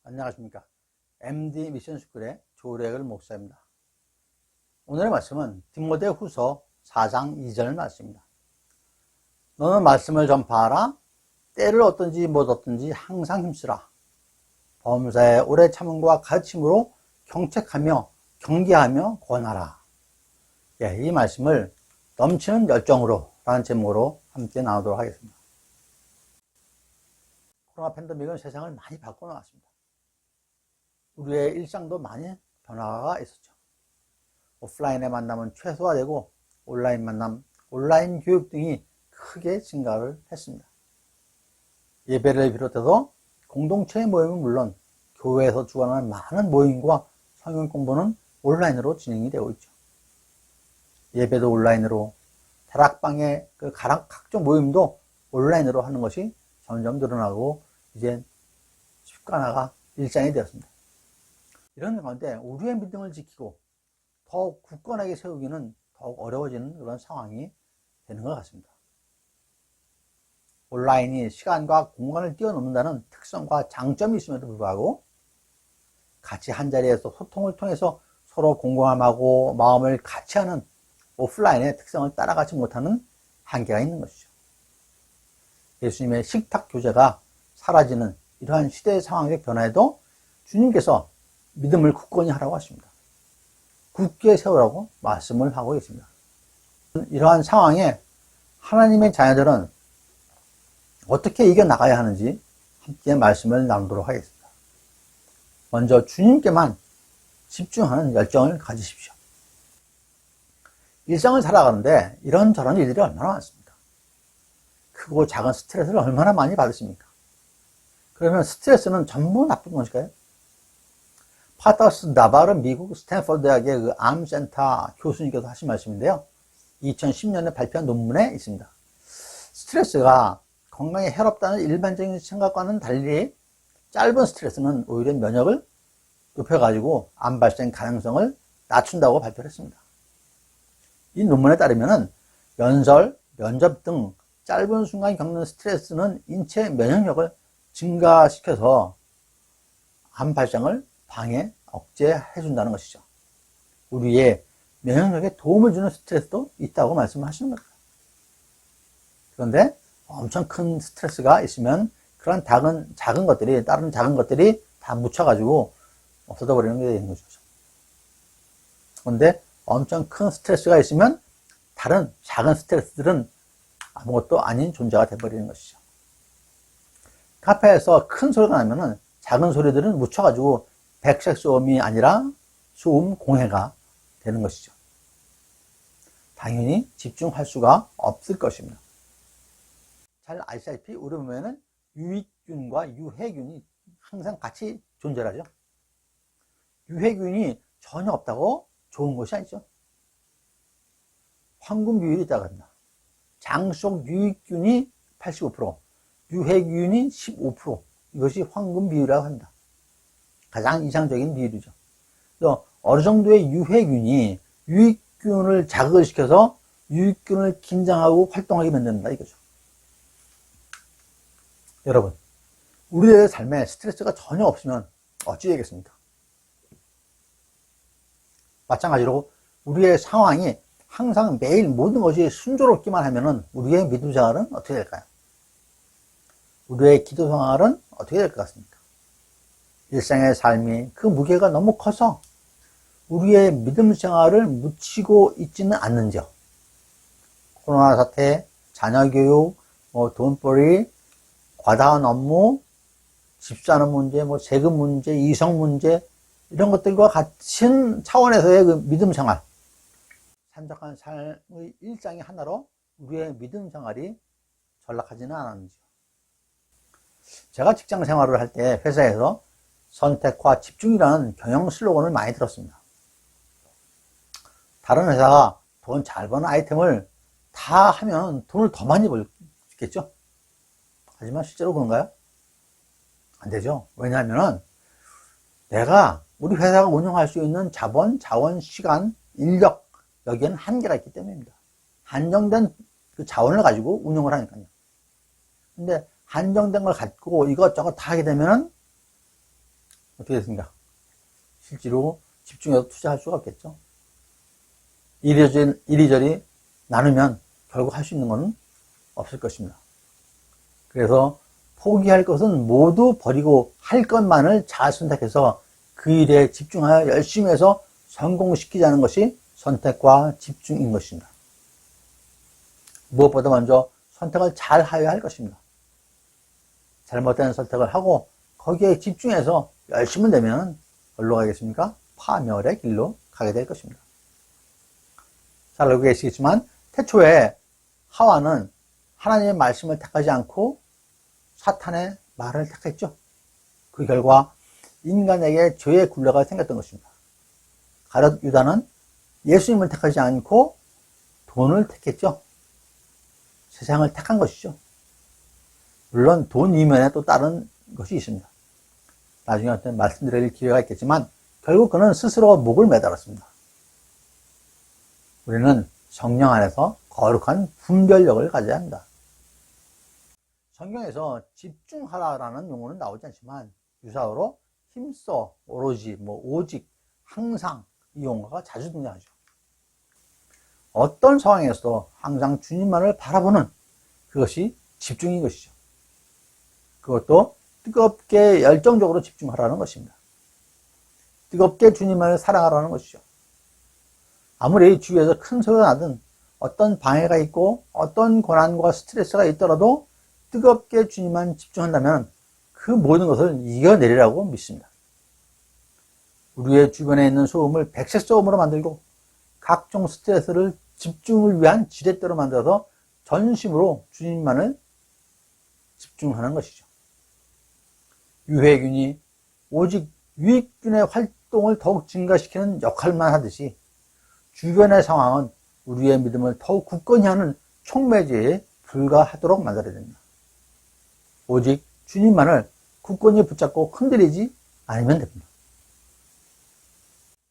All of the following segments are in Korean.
안녕하십니까. MD 미션 스쿨의 조례글 목사입니다. 오늘의 말씀은 디모데 후서 4장 2절 말씀입니다. 너는 말씀을 전파하라. 때를 얻든지 못 얻든지 항상 힘쓰라. 범사에 오래 참음과 가르침으로 경책하며 경계하며 권하라. 이 말씀을 넘치는 열정으로 라는 제목으로 함께 나누도록 하겠습니다. 코로나 팬데믹은 세상을 많이 바꿔놓았습니다. 우리의 일상도 많이 변화가 있었죠. 오프라인의 만남은 최소화되고 온라인 만남, 온라인 교육 등이 크게 증가를 했습니다. 예배를 비롯해서 공동체의 모임은 물론 교회에서 주관하는 많은 모임과 성경 공부는 온라인으로 진행이 되고 있죠. 예배도 온라인으로, 다락방의 각종 모임도 온라인으로 하는 것이 점점 늘어나고 이제 습관화가 일상이 되었습니다. 이런 가운데 우리의 믿음을 지키고 더욱 굳건하게 세우기는 더욱 어려워지는 그런 상황이 되는 것 같습니다. 온라인이 시간과 공간을 뛰어넘는다는 특성과 장점이 있음에도 불구하고 같이 한자리에서 소통을 통해서 서로 공감하고 마음을 같이 하는 오프라인의 특성을 따라가지 못하는 한계가 있는 것이죠. 예수님의 식탁 교제가 사라지는 이러한 시대의 상황적 변화에도 주님께서 믿음을 굳건히 하라고 하십니다. 굳게 세우라고 말씀을 하고 있습니다. 이러한 상황에 하나님의 자녀들은 어떻게 이겨나가야 하는지 함께 말씀을 나누도록 하겠습니다. 먼저 주님께만 집중하는 열정을 가지십시오. 일상을 살아가는데 이런저런 일들이 얼마나 많습니까? 크고 작은 스트레스를 얼마나 많이 받으십니까? 그러면 스트레스는 전부 나쁜 것일까요? 파터스 나바르 미국 스탠퍼드 대학의 그 암센터 교수님께서 하신 말씀인데요. 2010년에 발표한 논문에 있습니다. 스트레스가 건강에 해롭다는 일반적인 생각과는 달리 짧은 스트레스는 오히려 면역을 높여가지고 암 발생 가능성을 낮춘다고 발표를 했습니다. 이 논문에 따르면 연설, 면접 등 짧은 순간 겪는 스트레스는 인체 면역력을 증가시켜서 암 발생을 방해, 억제해 준다는 것이죠. 우리의 면역력에 도움을 주는 스트레스도 있다고 말씀하시는 겁니다. 그런데 엄청 큰 스트레스가 있으면 그런 작은 것들이, 다른 작은 것들이 다 묻혀가지고 없어져 버리는 게 되는 거죠. 그런데 엄청 큰 스트레스가 있으면 다른 작은 스트레스들은 아무것도 아닌 존재가 되어버리는 것이죠. 카페에서 큰 소리가 나면은 작은 소리들은 묻혀가지고 백색 소음이 아니라 소음 공해가 되는 것이죠. 당연히 집중할 수가 없을 것입니다. 잘 아시다시피 우리 몸에는 유익균과 유해균이 항상 같이 존재하죠. 유해균이 전혀 없다고 좋은 것이 아니죠. 황금 비율이 있다고 합니다. 장 속 유익균이 85%, 유해균이 15%, 이것이 황금 비율이라고 합니다. 가장 이상적인 비율이죠. 그래서 어느 정도의 유해균이 유익균을 자극을 시켜서 유익균을 긴장하고 활동하게 만든다 이거죠. 여러분, 우리의 삶에 스트레스가 전혀 없으면 어찌 되겠습니까? 마찬가지로 우리의 상황이 항상 매일 모든 것이 순조롭기만 하면은 우리의 믿음 생활은 어떻게 될까요? 우리의 기도 생활은 어떻게 될 것 같습니까? 일상의 삶이 그 무게가 너무 커서 우리의 믿음 생활을 묻히고 있지는 않는지요. 코로나 사태, 자녀 교육, 돈벌이, 과다한 업무, 집 사는 문제, 세금 문제, 이성 문제, 이런 것들과 같은 차원에서의 그 믿음 생활, 산적한 삶의 일상이 하나로 우리의 믿음 생활이 전락하지는 않았는지요. 제가 직장 생활을 할 때 회사에서 선택과 집중이라는 경영 슬로건을 많이 들었습니다. 다른 회사가 돈 잘 버는 아이템을 다 하면 돈을 더 많이 벌겠죠? 하지만 실제로 그런가요? 안 되죠. 왜냐하면 우리 회사가 운영할 수 있는 자본, 자원, 시간, 인력, 여기에는 한계가 있기 때문입니다. 한정된 그 자원을 가지고 운영을 하니까요. 근데 한정된 걸 갖고 이것저것 다 하게 되면은 어떻게 됐습니까? 실제로 집중해서 투자할 수가 없겠죠. 이리저리 나누면 결국 할 수 있는 것은 없을 것입니다. 그래서 포기할 것은 모두 버리고 할 것만을 잘 선택해서 그 일에 집중하여 열심히 해서 성공시키자는 것이 선택과 집중인 것입니다. 무엇보다 먼저 선택을 잘 하여야 할 것입니다. 잘못된 선택을 하고 거기에 집중해서 열심히 되면 어디로 가겠습니까? 파멸의 길로 가게 될 것입니다. 잘 알고 계시겠지만 태초에 하와는 하나님의 말씀을 택하지 않고 사탄의 말을 택했죠. 그 결과 인간에게 죄의 굴레가 생겼던 것입니다. 가룟 유다는 예수님을 택하지 않고 돈을 택했죠. 세상을 택한 것이죠. 물론 돈 이면에 또 다른 것이 있습니다. 나중에 어떤 말씀드릴 기회가 있겠지만 결국 그는 스스로 목을 매달았습니다. 우리는 성령 안에서 거룩한 분별력을 가져야 합니다. 성경에서 집중하라라는 용어는 나오지 않지만 유사어로 힘써, 오로지, 오직, 항상 이 용어가 자주 등장하죠. 어떤 상황에서도 항상 주님만을 바라보는 그것이 집중인 것이죠. 그것도 뜨겁게 열정적으로 집중하라는 것입니다. 뜨겁게 주님만을 사랑하라는 것이죠. 아무리 주위에서 큰 소리가 나든 어떤 방해가 있고 어떤 고난과 스트레스가 있더라도 뜨겁게 주님만 집중한다면 그 모든 것을 이겨내리라고 믿습니다. 우리의 주변에 있는 소음을 백색 소음으로 만들고 각종 스트레스를 집중을 위한 지렛대로 만들어서 전심으로 주님만을 집중하는 것이죠. 유해균이 오직 유익균의 활동을 더욱 증가시키는 역할만 하듯이 주변의 상황은 우리의 믿음을 더욱 굳건히 하는 촉매제에 불과하도록 만들어야 됩니다. 오직 주님만을 굳건히 붙잡고 흔들리지 않으면 됩니다.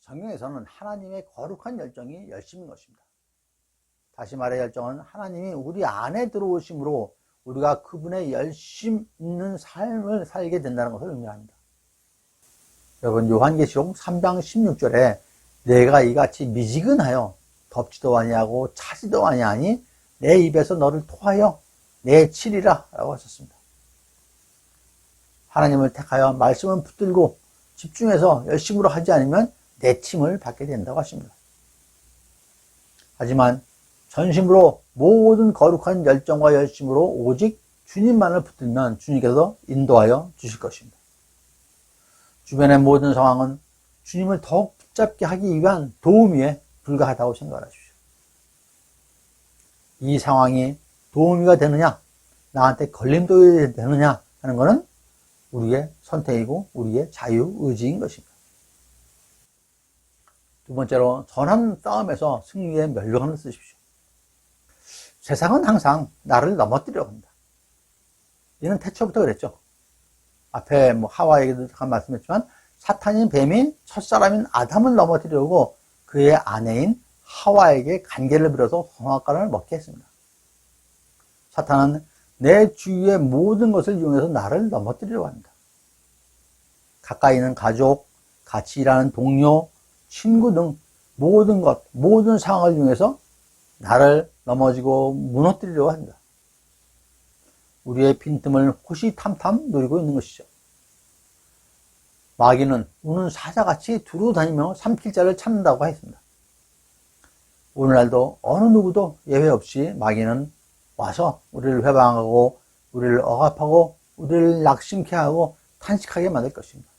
성경에서는 하나님의 거룩한 열정이 열심인 것입니다. 다시 말해 열정은 하나님이 우리 안에 들어오심으로 우리가 그분의 열심 있는 삶을 살게 된다는 것을 의미합니다. 여러분 요한계시록 3장 16절에 내가 이같이 미지근하여 덥지도 아니하고 차지도 아니하니 내 입에서 너를 토하여 내 치리라 라고 하셨습니다. 하나님을 택하여 말씀을 붙들고 집중해서 열심으로 하지 않으면 내침을 받게 된다고 하십니다. 하지만 전심으로 모든 거룩한 열정과 열심으로 오직 주님만을 붙들면 주님께서 인도하여 주실 것입니다. 주변의 모든 상황은 주님을 더욱 붙잡게 하기 위한 도우미에 불과하다고 생각하십시오. 이 상황이 도우미가 되느냐, 나한테 걸림돌이 되느냐 하는 것은 우리의 선택이고 우리의 자유의지인 것입니다. 두 번째로 선한 싸움에서 승리의 면류관을 쓰십시오. 세상은 항상 나를 넘어뜨리려고 합니다. 이는 태초부터 그랬죠. 앞에 하와에게도 잠깐 말씀했지만 사탄인 뱀이 첫사람인 아담을 넘어뜨리려고 그의 아내인 하와에게 간계를 부려서 선악과를 먹게 했습니다. 사탄은 내 주위의 모든 것을 이용해서 나를 넘어뜨리려고 합니다. 가까이 있는 가족, 같이 일하는 동료, 친구 등 모든 것, 모든 상황을 이용해서 나를 넘어지고 무너뜨리려고 합니다. 우리의 빈틈을 호시탐탐 노리고 있는 것이죠. 마귀는 우는 사자같이 두루 다니며 삼킬 자를 찾는다고 했습니다. 오늘날도 어느 누구도 예외 없이 마귀는 와서 우리를 회방하고 우리를 억압하고 우리를 낙심케 하고 탄식하게 만들 것입니다.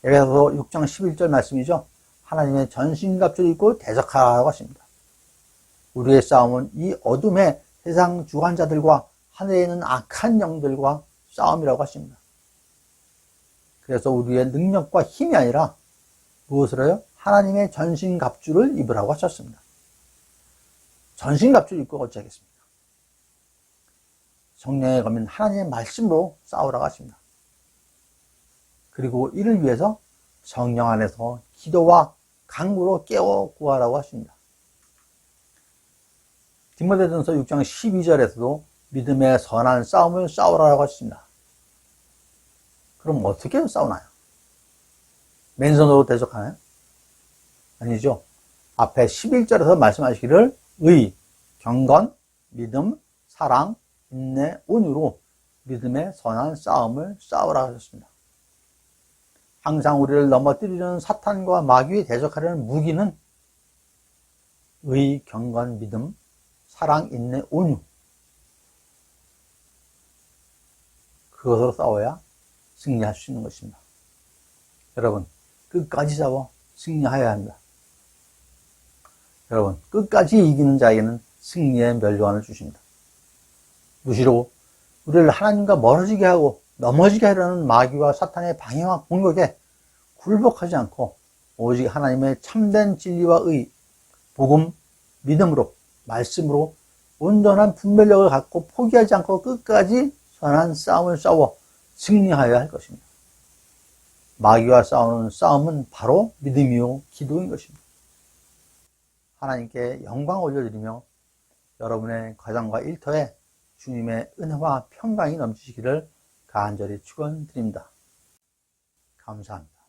에베소서 6장 11절 말씀이죠. 하나님의 전신갑주를 입고 대적하라고 하십니다. 우리의 싸움은 이 어둠의 세상 주관자들과 하늘에 있는 악한 영들과 싸움이라고 하십니다. 그래서 우리의 능력과 힘이 아니라 무엇을 해요? 하나님의 전신갑주를 입으라고 하셨습니다. 전신갑주를 입고 어찌하겠습니까? 성령의 검인 하나님의 말씀으로 싸우라고 하십니다. 그리고 이를 위해서 성령 안에서 기도와 간구로 깨워 구하라고 하십니다. 디모데전서 6장 12절에서도 믿음의 선한 싸움을 싸우라고 하십니다. 그럼 어떻게 싸우나요? 맨손으로 대적하나요? 아니죠. 앞에 11절에서 말씀하시기를 의, 경건, 믿음, 사랑, 인내, 온유로 믿음의 선한 싸움을 싸우라 하셨습니다. 항상 우리를 넘어뜨리는 사탄과 마귀에 대적하려는 무기는 의, 경건, 믿음, 사랑, 인내, 온유. 그것으로 싸워야 승리할 수 있는 것입니다. 여러분, 끝까지 싸워 승리해야 합니다. 여러분, 끝까지 이기는 자에게는 승리의 멸류관을 주십니다. 무시로 우리를 하나님과 멀어지게 하고 넘어지게 하려는 마귀와 사탄의 방해와 공격에 굴복하지 않고 오직 하나님의 참된 진리와 의, 복음, 믿음으로, 말씀으로 온전한 분별력을 갖고 포기하지 않고 끝까지 선한 싸움을 싸워 승리하여야 할 것입니다. 마귀와 싸우는 싸움은 바로 믿음이요 기도인 것입니다. 하나님께 영광 올려드리며 여러분의 가정과 일터에 주님의 은혜와 평강이 넘치시기를 간절히 축원드립니다. 감사합니다.